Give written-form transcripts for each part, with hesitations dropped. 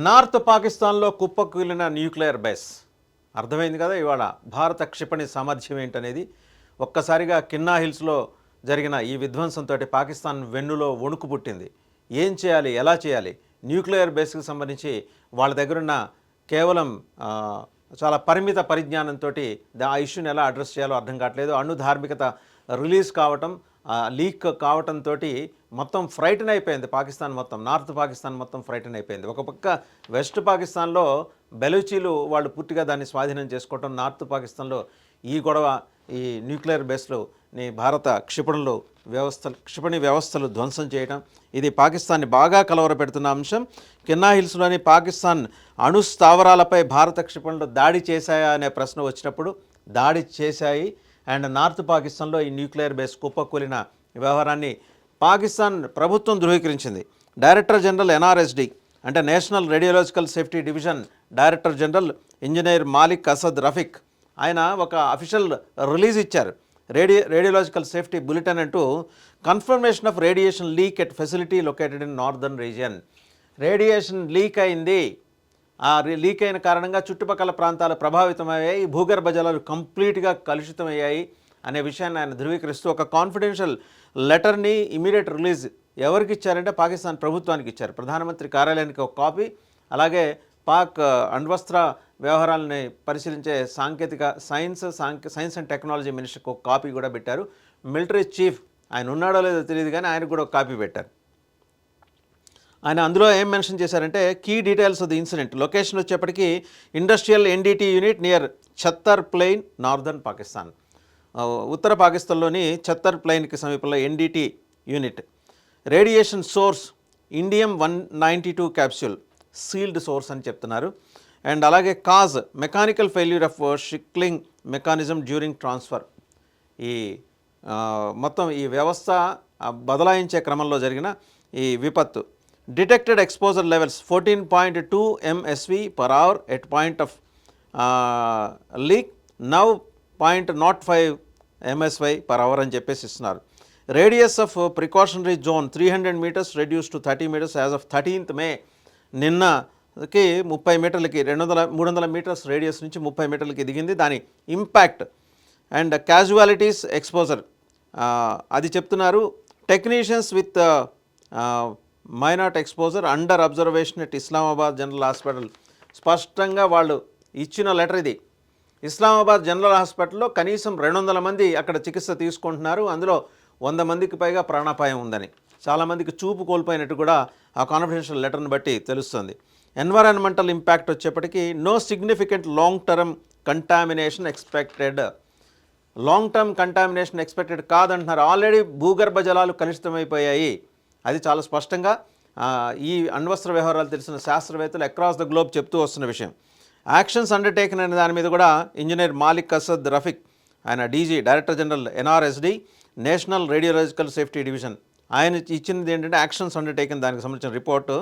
North పాకిస్తాన్లో కుప్పకూలిన nuclear base అర్థమైంది కదా. ఇవాళ భారత క్షిపణి సామర్థ్యం ఏంటనేది ఒక్కసారిగా కిన్నా హిల్స్లో జరిగిన ఈ విధ్వంసంతో పాకిస్తాన్ వెన్నులో వణుకు పుట్టింది. ఏం చేయాలి, ఎలా చేయాలి, న్యూక్లియర్ బేస్కి సంబంధించి వాళ్ళ దగ్గరున్న కేవలం చాలా పరిమిత పరిజ్ఞానంతో ఆ ఇష్యూని ఎలా అడ్రస్ చేయాలో అర్థం కావట్లేదు. అణు ధార్మికత రిలీజ్ కావటం, లీక్ కావటంతో మొత్తం ఫ్రైటన్ అయిపోయింది పాకిస్తాన్ మొత్తం. నార్త్ పాకిస్తాన్ మొత్తం ఫ్రైటన్ అయిపోయింది. ఒక పక్క వెస్ట్ పాకిస్తాన్లో బెలూచీలు వాళ్ళు పూర్తిగా దాన్ని స్వాధీనం చేసుకోవటం, నార్త్ పాకిస్తాన్లో ఈ గొడవ, ఈ న్యూక్లియర్ బేస్లో భారత క్షిపణి వ్యవస్థలు ధ్వంసం చేయడం, ఇది పాకిస్తాన్ని బాగా కలవరపెడుతున్న అంశం. కిన్నా హిల్స్లోని పాకిస్తాన్ అణు స్థావరాలపై భారత క్షిపణులు దాడి చేశాయా అనే ప్రశ్న వచ్చినప్పుడు దాడి చేశాయి. అండ్ నార్త్ పాకిస్తాన్లో ఈ న్యూక్లియర్ బేస్ కుప్పకూలిన వ్యవహారాన్ని పాకిస్తాన్ ప్రభుత్వం ధృవీకరించింది. డైరెక్టర్ జనరల్ ఎన్ఆర్ఎస్డి అంటే national radiological safety division director general engineer Malik Asad Rafiq ఆయన ఒక అఫీషియల్ రిలీజ్ ఇచ్చారు. రేడియోలాజికల్ సేఫ్టీ బులెటిన్ అంటూ confirmation of radiation leak at facility located in northern region. Radiation leak అయింది, ఆ లీక్ అయిన కారణంగా చుట్టుపక్కల ప్రాంతాలు ప్రభావితమయ్యాయి, భూగర్భ జలాలు కంప్లీట్గా కలుషితమయ్యాయి అనే విషయాన్ని ఆయన ధృవీకరిస్తూ ఒక కాన్ఫిడెన్షియల్ లెటర్ని ఇమీడియట్ రిలీజ్ ఎవరికి ఇచ్చారంటే పాకిస్తాన్ ప్రభుత్వానికి ఇచ్చారు. ప్రధానమంత్రి కార్యాలయానికి ఒక కాపీ, అలాగే పాక్ అణ్వస్త్ర వ్యవహారాలని పరిశీలించే సైన్స్ అండ్ టెక్నాలజీ మినిస్టర్కి ఒక కాపీ కూడా పెట్టారు. మిలిటరీ చీఫ్ ఆయన ఉన్నాడో లేదో తెలియదు కానీ ఆయనకు కూడా ఒక కాపీ పెట్టారు. ఆయన అందులో ఏం మెన్షన్ చేశారంటే key details of the incident. Location వచ్చేప్పటికీ industrial NDT unit near Chattar plain, northern Pakistan. ఉత్తర పాకిస్తాన్లోని ఛత్తర్ ప్లెయిన్కి సమీపంలో NDT unit. Radiation source indium 192 capsule, sealed source అని చెప్తున్నారు. అండ్ అలాగే cause mechanical failure of shackling mechanism during transfer. ఈ మొత్తం ఈ వ్యవస్థ బదలాయించే క్రమంలో జరిగిన ఈ విపత్తు. Detected exposure levels 14.2 MSV per hour at point of leak, now 0.05 MSV per hour అని చెప్పేసి ఇస్తున్నారు. Radius of precautionary zone 300 meters reduce to 30 meters as of 13th May. నిన్నకి 30 మీటర్లకి 300 మీటర్స్ రేడియస్ నుంచి 30 మీటర్లకి దిగింది. దాని ఇంపాక్ట్ అండ్ క్యాజువాలిటీస్ ఎక్స్పోజర్ అది చెప్తున్నారు. Technicians with minor exposure under observation at Islamabad general hospital. స్పష్టంగా వాళ్ళు ఇచ్చిన లెటర్ ఇది. ఇస్లామాబాద్ జనరల్ హాస్పిటల్లో కనీసం 200 మంది అక్కడ చికిత్స తీసుకుంటున్నారు. అందులో 100 మందికి పైగా ప్రాణాపాయం ఉందని, చాలామందికి చూపు కోల్పోయినట్టు కూడా ఆ కాన్ఫిడెన్షియల్ లెటర్ని బట్టి తెలుస్తుంది. ఎన్వైరాన్మెంటల్ ఇంపాక్ట్ వచ్చేప్పటికీ no significant long term contamination expected. Long term contamination expected కాదంటున్నారు. ఆల్రెడీ భూగర్భ జలాలు కలుషితమైపోయాయి. అది చాలా స్పష్టంగా ఈ అణ్వస్త్ర వ్యవహారాలు తెలిసిన శాస్త్రవేత్తలు అక్రాస్ ద గ్లోబ్ చెప్తూ వస్తున్న విషయం. యాక్షన్స్ అండర్టేకన్ అనే దాని మీద కూడా ఇంజనీర్ మాలిక్ అసద్ రఫీక్ ఆయన DG director general NRSD national radiological safety division ఆయన ఇచ్చినది ఏంటంటే యాక్షన్స్ అండర్టేకన్ దానికి సంబంధించిన report.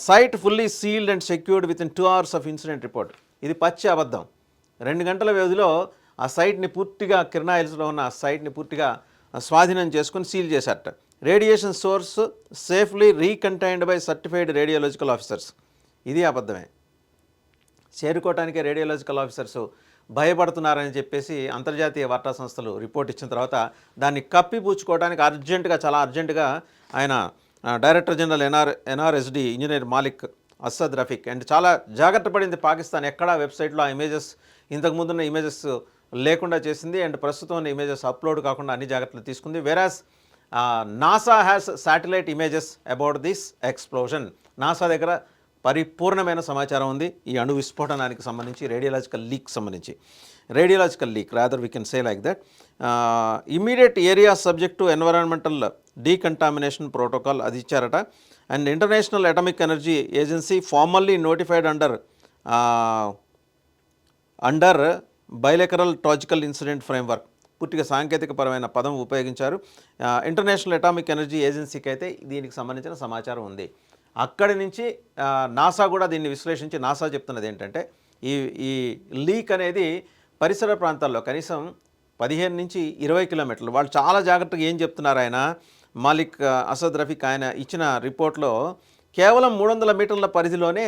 Site fully sealed and secured within 2 hours of incident report. ఇది పచ్చి అబద్ధం. 2 గంటల వ్యవధిలో ఆ సైట్ని పూర్తిగా కిన్నా హిల్స్లో ఉన్న ఆ సైట్ని పూర్తిగా స్వాధీనం చేసుకుని సీల్ చేశారట. Radiation source safely recontained by certified radiological officers. ఇది అబద్ధమే. చేరుకోవటానికే రేడియోలాజికల్ ఆఫీసర్స్ భయపడుతున్నారని చెప్పేసి అంతర్జాతీయ వార్తా సంస్థలు రిపోర్ట్ ఇచ్చిన తర్వాత దాన్ని కప్పిపుచ్చుకోవడానికి చాలా అర్జెంటుగా ఆయన director general NRSD engineer Malik Asad Rafiq and చాలా జాగ్రత్త పడింది పాకిస్తాన్. ఎక్కడా వెబ్సైట్లో ఆ ఇమేజెస్ ఇంతకుముందున్న ఇమేజెస్ లేకుండా చేసింది. అండ్ ప్రస్తుతం ఉన్న ఇమేజెస్ అప్లోడ్ కాకుండా అన్ని జాగ్రత్తలు తీసుకుంది. Whereas NASA has satellite images about this explosion. NASA దగ్గర పరిపూర్ణమైన సమాచారం ఉంది ఈ అణు విస్ఫోటనానికి సంబంధించి, radiological leak rather we can say like that. Immediate area subject to environmental decontamination protocol అది ఇచ్చారట. And international atomic energy agency formally notified under bilateral tactical incident framework. పూర్తిగా సాంకేతికపరమైన పదం ఉపయోగించారు. ఇంటర్నేషనల్ అటామిక్ ఎనర్జీ ఏజెన్సీకి అయితే దీనికి సంబంధించిన సమాచారం ఉంది. అక్కడి నుంచి నాసా కూడా దీన్ని విశ్లేషించి నాసా చెప్తున్నది ఏంటంటే ఈ లీక్ అనేది పరిసర ప్రాంతాల్లో కనీసం 15 నుంచి 20 కిలోమీటర్లు. వాళ్ళు చాలా జాగ్రత్తగా ఏం చెప్తున్నారు ఆయన మాలిక్ అసద్ రఫీక్ ఆయన ఇచ్చిన రిపోర్ట్లో కేవలం 300 మీటర్ల పరిధిలోనే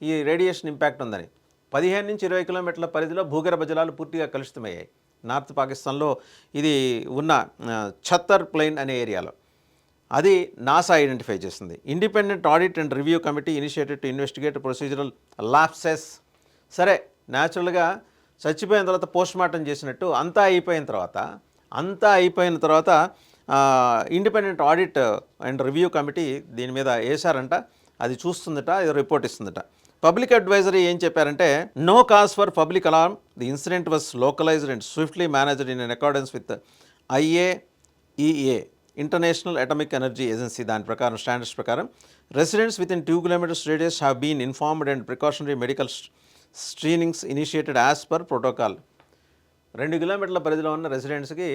ఈ రేడియేషన్ ఇంపాక్ట్ ఉందని. 15 నుంచి 20 కిలోమీటర్ల పరిధిలో భూగర్భ జలాలు పూర్తిగా కలుషితమయ్యాయి. నార్త్ పాకిస్తాన్లో ఇది ఉన్న ఛత్తర్ ప్లెయిన్ అనే ఏరియాలో. అది నాసా ఐడెంటిఫై చేసింది. Independent audit and review committee initiated to investigate procedural lapses. సరే, న్యాచురల్గా చచ్చిపోయిన తర్వాత పోస్ట్ మార్టం చేసినట్టు అంతా అయిపోయిన తర్వాత independent audit and review committee దీని మీద వేశారంట. అది చూస్తుందట, ఇది రిపోర్ట్ ఇస్తుందట. పబ్లిక్ అడ్వైజరీ ఏం చెప్పారంటే, no cause for public alarm, the incident was localised and swiftly managed in accordance with IAEA international atomic energy agency. దాని ప్రకారం స్టాండర్డ్స్ ప్రకారం residents within 2 kilometers radius have been informed and precautionary medical screenings initiated as per protocol. 2 కిలోమీటర్ల పరిధిలో ఉన్న రెసిడెంట్స్కి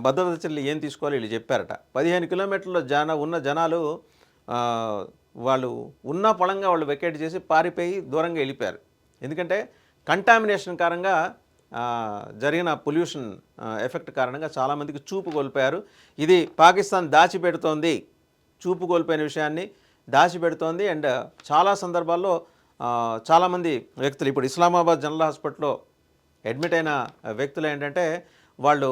భద్రతా చర్యలు ఏం తీసుకోవాలి వీళ్ళు చెప్పారట. 15 కిలోమీటర్ల ఉన్న జనాలు వాళ్ళు ఉన్న పొలంగా వాళ్ళు వెకేట్ చేసి పారిపోయి దూరంగా వెళ్ళిపోయారు. ఎందుకంటే కంటామినేషన్ కారణంగా జరిగిన పొల్యూషన్ ఎఫెక్ట్ కారణంగా చాలామందికి చూపు కోల్పోయారు. ఇది పాకిస్తాన్ దాచిపెడుతోంది, చూపు కోల్పోయిన విషయాన్ని దాచిపెడుతోంది. అండ్ చాలా సందర్భాల్లో చాలామంది వ్యక్తులు ఇప్పుడు ఇస్లామాబాద్ జనరల్ హాస్పిటల్లో అడ్మిట్ అయిన వ్యక్తులు ఏంటంటే వాళ్ళ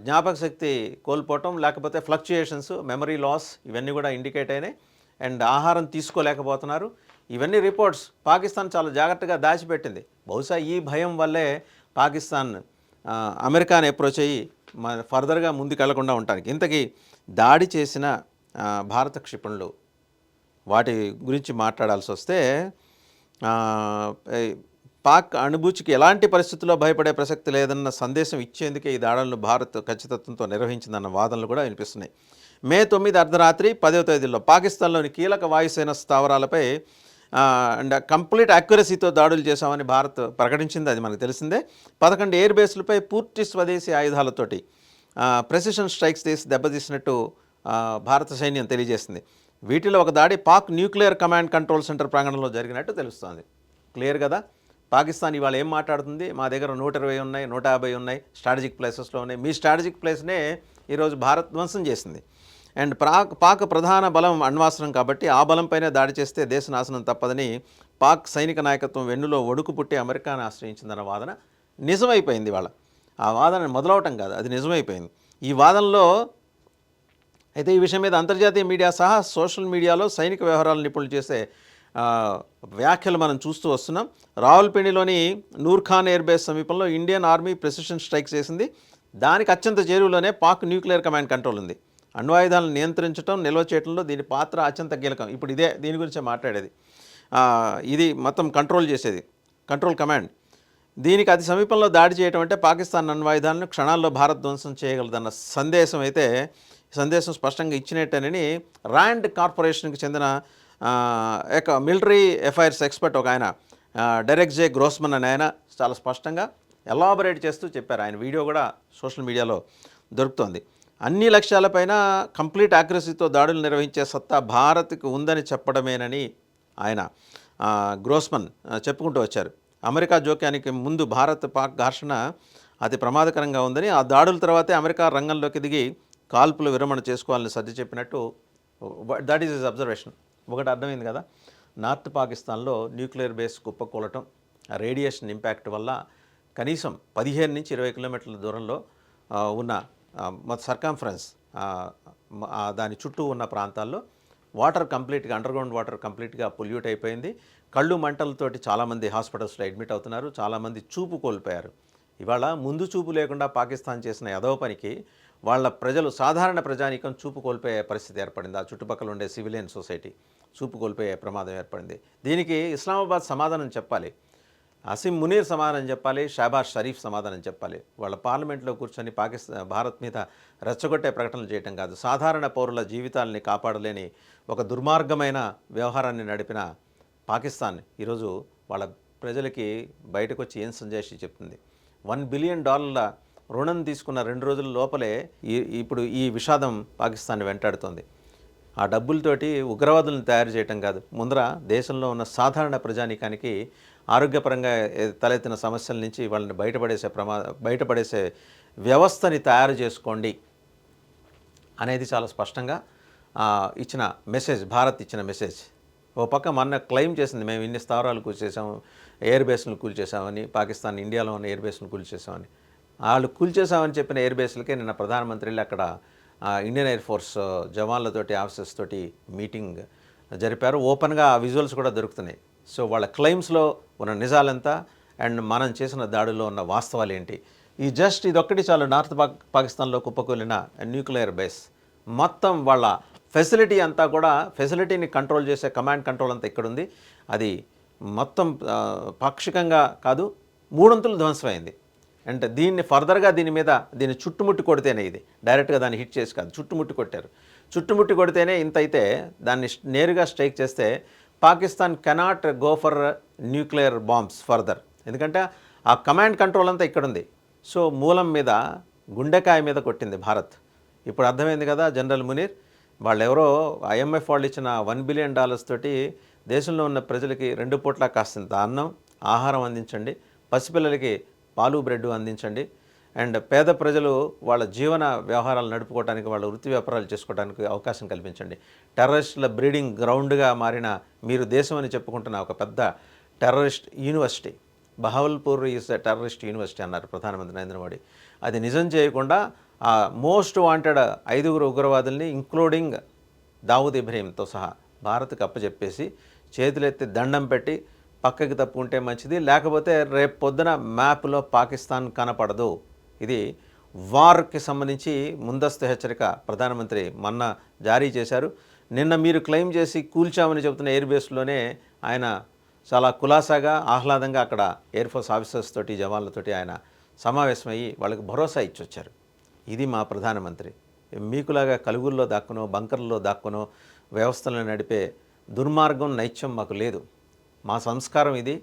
జ్ఞాపక శక్తి కోల్పోవటం, లేకపోతే ఫ్లక్చుయేషన్స్, మెమరీ లాస్ ఇవన్నీ కూడా ఇండికేట్ అయినాయి. అండ్ ఆహారం తీసుకోలేకపోతున్నారు. ఇవన్నీ రిపోర్ట్స్ పాకిస్తాన్ చాలా జాగ్రత్తగా దాచిపెట్టింది. బహుశా ఈ భయం వల్లే పాకిస్తాన్ అమెరికాని అప్రోచ్ అయ్యి ఫర్దర్గా ముందుకు వెళ్లకుండా ఉండటానికి. ఇంతకీ దాడి చేసిన భారత క్షిపణులు వాటి గురించి మాట్లాడాల్సి వస్తే, పాక్ అణుభూచికి ఎలాంటి పరిస్థితుల్లో భయపడే ప్రసక్తి లేదన్న సందేశం ఇచ్చేందుకే ఈ దాడులను భారత్ ఖచ్చితత్వంతో నిర్వహించిందన్న వాదనలు కూడా వినిపిస్తున్నాయి. మే 9 అర్ధరాత్రి 10వ తేదీలో పాకిస్తాన్లోని కీలక వాయుసేన స్థావరాలపై అండ్ కంప్లీట్ యాక్యురసీతో దాడులు చేశామని భారత్ ప్రకటించింది. అది మనకు తెలిసిందే. 11 ఎయిర్ బేస్లపై పూర్తి స్వదేశీ ఆయుధాలతోటి ప్రెసిషన్ స్ట్రైక్స్ చేసి దెబ్బతీసినట్టు భారత సైన్యం తెలియజేసింది. వీటిలో ఒక దాడి Pak nuclear command control centre ప్రాంగణంలో జరిగినట్టు తెలుస్తోంది. క్లియర్ కదా. పాకిస్తాన్ ఇవాళ ఏం మాట్లాడుతుంది, మా దగ్గర 120 ఉన్నాయి, 150 ఉన్నాయి, స్ట్రాటజిక్ ప్లేసెస్లో ఉన్నాయి. మీ స్ట్రాటజిక్ ప్లేస్నే ఈరోజు భారత్ ధ్వంసం చేసింది. అండ్ పాక్ ప్రధాన బలం అణ్వాస్త్రం కాబట్టి ఆ బలంపైనే దాడి చేస్తే దేశ నాశనం తప్పదని పాక్ సైనిక నాయకత్వం వెన్నులో ఒడుకు పుట్టి అమెరికాను ఆశ్రయించిందన్న వాదన నిజమైపోయింది. వాళ్ళ ఆ వాదన మొదలవటం కాదు, అది నిజమైపోయింది. ఈ వాదనలో అయితే ఈ విషయం మీద అంతర్జాతీయ మీడియా సహా సోషల్ మీడియాలో సైనిక వ్యవహారాలు నిపుణులు చేసే వ్యాఖ్యలు మనం చూస్తూ వస్తున్నాం. రావుల్పిండిలోని నూర్ఖాన్ ఎయిర్ బేస్ సమీపంలో ఇండియన్ ఆర్మీ ప్రెసిషన్ స్ట్రైక్ చేసింది. దానికి అత్యంత చేరువలోనే పాక్ న్యూక్లియర్ కమాండ్ కంట్రోల్ ఉంది. అణ్వాయుధాలను నియంత్రించడం, నిల్వ చేయడంలో దీని పాత్ర అత్యంత కీలకం. ఇప్పుడు దీని గురించే మాట్లాడేది. ఇది మొత్తం కంట్రోల్ చేసేది కంట్రోల్ కమాండ్. దీనికి అతి సమీపంలో దాడి చేయడం అంటే పాకిస్తాన్ అణ్వాయుధాలను క్షణాల్లో భారత్ ధ్వంసం చేయగలదన్న సందేశం స్పష్టంగా ఇచ్చినట్టేనని ర్యాండ్ కార్పొరేషన్కి చెందిన మిలిటరీ అఫైర్స్ ఎక్స్పర్ట్ ఒక ఆయన డెరెక్ జే గ్రోస్మన్ అనే ఆయన చాలా స్పష్టంగా ఎలాబొరేట్ చేస్తూ చెప్పారు. ఆయన వీడియో కూడా సోషల్ మీడియాలో దొరుకుతోంది. అన్ని లక్ష్యాలపైన కంప్లీట్ యాక్యురసీతో దాడులు నిర్వహించే సత్తా భారత్కి ఉందని చెప్పడమేనని ఆయన గ్రోస్మన్ చెప్పుకుంటూ వచ్చారు. అమెరికా జోక్యానికి ముందు భారత్ పాక్ ఘర్షణ అతి ప్రమాదకరంగా ఉందని, ఆ దాడుల తర్వాతే అమెరికా రంగంలోకి దిగి కాల్పులు విరమణ చేసుకోవాలని సర్ది చెప్పినట్టు దట్ ఈజ్ హిస్ అబ్జర్వేషన్. ఒకటి అర్థమైంది కదా, నార్త్ పాకిస్తాన్లో న్యూక్లియర్ బేస్ కుప్పకూలటం, రేడియేషన్ ఇంపాక్ట్ వల్ల కనీసం 15 నుంచి 20 కిలోమీటర్ల దూరంలో ఉన్న సర్కంఫరెన్స్ దాని చుట్టూ ఉన్న ప్రాంతాల్లో వాటర్ కంప్లీట్గా అండర్గ్రౌండ్ వాటర్ కంప్లీట్గా పొల్యూట్ అయిపోయింది. కళ్ళు మంటలతోటి చాలామంది హాస్పిటల్స్లో అడ్మిట్ అవుతున్నారు. చాలామంది చూపు కోల్పోయారు. ఇవాళ ముందు చూపు లేకుండా పాకిస్తాన్ చేసిన ఎదవ పనికి వాళ్ళ ప్రజలు, సాధారణ ప్రజానీకం చూపు కోల్పోయే పరిస్థితి ఏర్పడింది. ఆ చుట్టుపక్కల ఉండే సివిలియన్ సొసైటీ చూపు కోల్పోయే ప్రమాదం ఏర్పడింది. దీనికి ఇస్లామాబాద్ సమాధానం చెప్పాలి, అసీం మునీర్ సమాధానం చెప్పాలి, షాబాజ్ షరీఫ్ సమాధానం చెప్పాలి. వాళ్ళ పార్లమెంట్లో కూర్చొని భారత్ మీద రెచ్చగొట్టే ప్రకటనలు చేయటం కాదు, సాధారణ పౌరుల జీవితాలని కాపాడలేని ఒక దుర్మార్గమైన వ్యవహారాన్ని నడిపిన పాకిస్తాన్ ఈరోజు వాళ్ళ ప్రజలకి బయటకు వచ్చి ఏం సంజాయిషి చెప్తుంది. $1 బిలియన్ రుణం తీసుకున్న 2 రోజుల లోపలే ఇప్పుడు ఈ విషాదం పాకిస్తాన్ వెంటాడుతోంది. ఆ డబ్బులతోటి ఉగ్రవాదులను తయారు చేయటం కాదు, ముందర దేశంలో ఉన్న సాధారణ ప్రజానీకానికి ఆరోగ్యపరంగా తలెత్తిన సమస్యల నుంచి వాళ్ళని బయటపడేసే వ్యవస్థని తయారు చేసుకోండి అనేది చాలా స్పష్టంగా ఇచ్చిన మెసేజ్, భారత్ ఇచ్చిన మెసేజ్. ఓ పక్క మొన్న క్లెయిమ్ చేసింది, మేము ఇన్ని స్థావరాలు కూల్చేసాము, ఎయిర్ బేస్లను కూల్చేసామని, పాకిస్తాన్ ఇండియాలో ఉన్న ఎయిర్ బేస్లను కూల్చేసామని. వాళ్ళు కూల్చేసామని చెప్పిన ఎయిర్ బేస్లకే నిన్న ప్రధానమంత్రి వెళ్ళి అక్కడ ఇండియన్ ఎయిర్ ఫోర్స్ జవాన్లతోటి, ఆఫీసర్స్ తోటి మీటింగ్ జరిపారు. ఓపెన్గా ఆ విజువల్స్ కూడా దొరుకుతున్నాయి. సో వాళ్ళ క్లెయిమ్స్లో ఉన్న నిజాలెంత అండ్ మనం చేసిన దాడుల్లో ఉన్న వాస్తవాలు ఏంటి, ఇదొక్కటి చాలు. నార్త్ పాకిస్తాన్లో కుప్పకూలిన న్యూక్లియర్ బేస్ మొత్తం వాళ్ళ ఫెసిలిటీ అంతా కూడా, ఫెసిలిటీని కంట్రోల్ చేసే కమాండ్ కంట్రోల్ అంతా ఇక్కడుంది. అది మొత్తం పాక్షికంగా కాదు, మూడొంతులు ధ్వంసమైంది. అంటే దీన్ని ఫర్దర్గా దీన్ని చుట్టుముట్టి కొడితేనే, ఇది డైరెక్ట్గా దాన్ని హిట్ చేసి కాదు, చుట్టుముట్టి కొట్టారు. చుట్టుముట్టి కొడితేనే ఇంత అయితే, దాన్ని నేరుగా స్ట్రైక్ చేస్తే Pakistan cannot go for nuclear bombs further. ఎందుకంటే ఆ కమాండ్ కంట్రోల్ అంతా ఇక్కడుంది. సో మూలం మీద, గుండెకాయ మీద కొట్టింది భారత్. ఇప్పుడు అర్థమైంది కదా జనరల్ మునీర్, వాళ్ళెవరో IMF వాళ్ళు ఇచ్చిన $1 బిలియన్ తోటి దేశంలో ఉన్న ప్రజలకి 2 పూట్ల కాస్తంత అన్నం, ఆహారం అందించండి, పసిపిల్లలకి పాలు బ్రెడ్ అందించండి, అండ్ పేద ప్రజలు వాళ్ళ జీవన వ్యవహారాలు నడుపుకోవడానికి, వాళ్ళ వృత్తి వ్యాపారాలు చేసుకోవడానికి అవకాశం కల్పించండి. టెర్రరిస్టుల బ్రీడింగ్ గ్రౌండ్గా మారిన మీరు దేశం అని చెప్పుకుంటున్న ఒక పెద్ద terrorist university, Bahawalpur is a terrorist university అన్నారు ప్రధానమంత్రి నరేంద్ర మోడీ. అది నిజం చేయకుండా ఆ మోస్ట్ వాంటెడ్ 5 ఉగ్రవాదుల్ని ఇంక్లూడింగ్ దావూద్ ఇబ్రహీంతో సహా భారత్కి అప్పచెప్పేసి చేతులెత్తి దండం పెట్టి పక్కకి తప్పుకుంటే మంచిది, లేకపోతే రేపు పొద్దున మ్యాప్లో పాకిస్తాన్ కనపడదు. ఇది వార్కి సంబంధించి ముందస్తు హెచ్చరిక ప్రధానమంత్రి మొన్న జారీ చేశారు. నిన్న మీరు క్లెయిమ్ చేసి కూల్చామని చెబుతున్న ఎయిర్ బేస్లోనే ఆయన చాలా కులాసాగా, ఆహ్లాదంగా అక్కడ ఎయిర్ ఫోర్స్ ఆఫీసర్స్ తోటి, జవాన్లతోటి ఆయన సమావేశమయ్యి వాళ్ళకి భరోసా ఇచ్చొచ్చారు. ఇది మా ప్రధానమంత్రి. మీకులాగా కలుగుల్లో దాక్కునో, బంకర్లలో దాక్కునో వ్యవస్థలను నడిపే దుర్మార్గం, నైత్యం మాకు లేదు. మా సంస్కారం ఇది,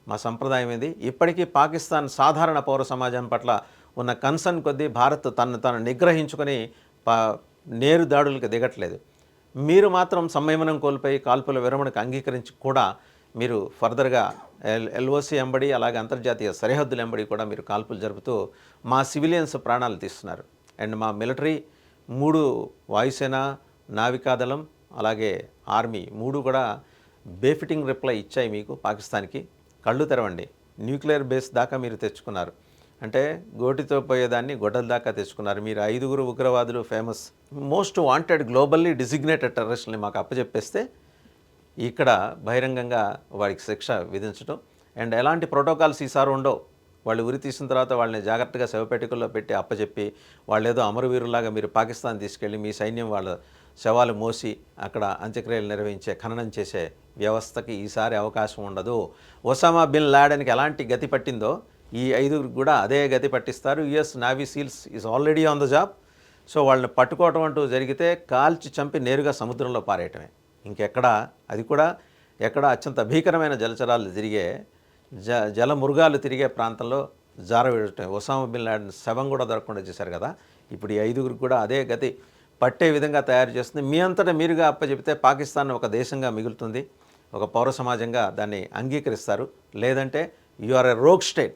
మా సంప్రదాయం ఇది. ఇప్పటికీ పాకిస్తాన్ సాధారణ పౌర సమాజం పట్ల ఉన్న కన్సర్న్ కొద్దీ భారత్ తను నిగ్రహించుకొని నేరు దాడులకు దిగట్లేదు. మీరు మాత్రం సంయమనం కోల్పోయి కాల్పుల విరమణకు అంగీకరించి కూడా మీరు ఫర్దర్గా LOC ఎంబడి, అలాగే అంతర్జాతీయ సరిహద్దులు ఎంబడి కూడా మీరు కాల్పులు జరుపుతూ మా సివిలియన్స్ ప్రాణాలు తీస్తున్నారు. అండ్ మా మిలిటరీ 3 వాయుసేన, నావికాదళం, అలాగే ఆర్మీ 3 కూడా బేఫిటింగ్ రిప్లై ఇచ్చాయి మీకు, పాకిస్తాన్కి. కళ్ళు తెరవండి. న్యూక్లియర్ బేస్ దాకా మీరు తెచ్చుకున్నారు అంటే, గోటితో పోయేదాన్ని గొడ్డల దాకా తెచ్చుకున్నారు. మీరు 5 ఉగ్రవాదులు, famous most wanted globally designated టెర్రరిస్టుల్ని మాకు అప్పచెప్పేస్తే ఇక్కడ బహిరంగంగా వాడికి శిక్ష విధించడం, అండ్ ఎలాంటి ప్రోటోకాల్స్ ఈసారి ఉండవు. వాళ్ళు ఉరి తీసిన తర్వాత వాళ్ళని జాగ్రత్తగా శవపేటికల్లో పెట్టి అప్పచెప్పి, వాళ్ళు ఏదో అమరవీరులాగా మీరు పాకిస్తాన్ తీసుకెళ్ళి మీ సైన్యం వాళ్ళ శవాలు మోసి అక్కడ అంత్యక్రియలు నిర్వహించే, ఖననం చేసే వ్యవస్థకి ఈసారి అవకాశం ఉండదు. ఒసామా బిన్ లాడెన్కి ఎలాంటి గతి పట్టిందో ఈ 5 కూడా అదే గతి పట్టిస్తారు. US navy seals is already on the job. So వాళ్ళని పట్టుకోవటం అంటూ జరిగితే కాల్చి చంపి నేరుగా సముద్రంలో పారేయటమే. ఇంకెక్కడ, అది కూడా ఎక్కడ అత్యంత భీకరమైన జలచరాలు తిరిగే, జల మృగాలు తిరిగే ప్రాంతంలో జారవేయటం. ఒసామా బిన్ లాడెన్ శవం కూడా దొరకకుండా చేశారు కదా. ఇప్పుడు ఈ 5 కూడా అదే గతి పట్టే విధంగా తయారు చేస్తుంది. మీ అంతటా మీరుగా అప్పచెబితే పాకిస్తాన్ ఒక దేశంగా మిగులుతుంది, ఒక పౌర సమాజంగా దాన్ని అంగీకరిస్తారు. లేదంటే you are a rogue state.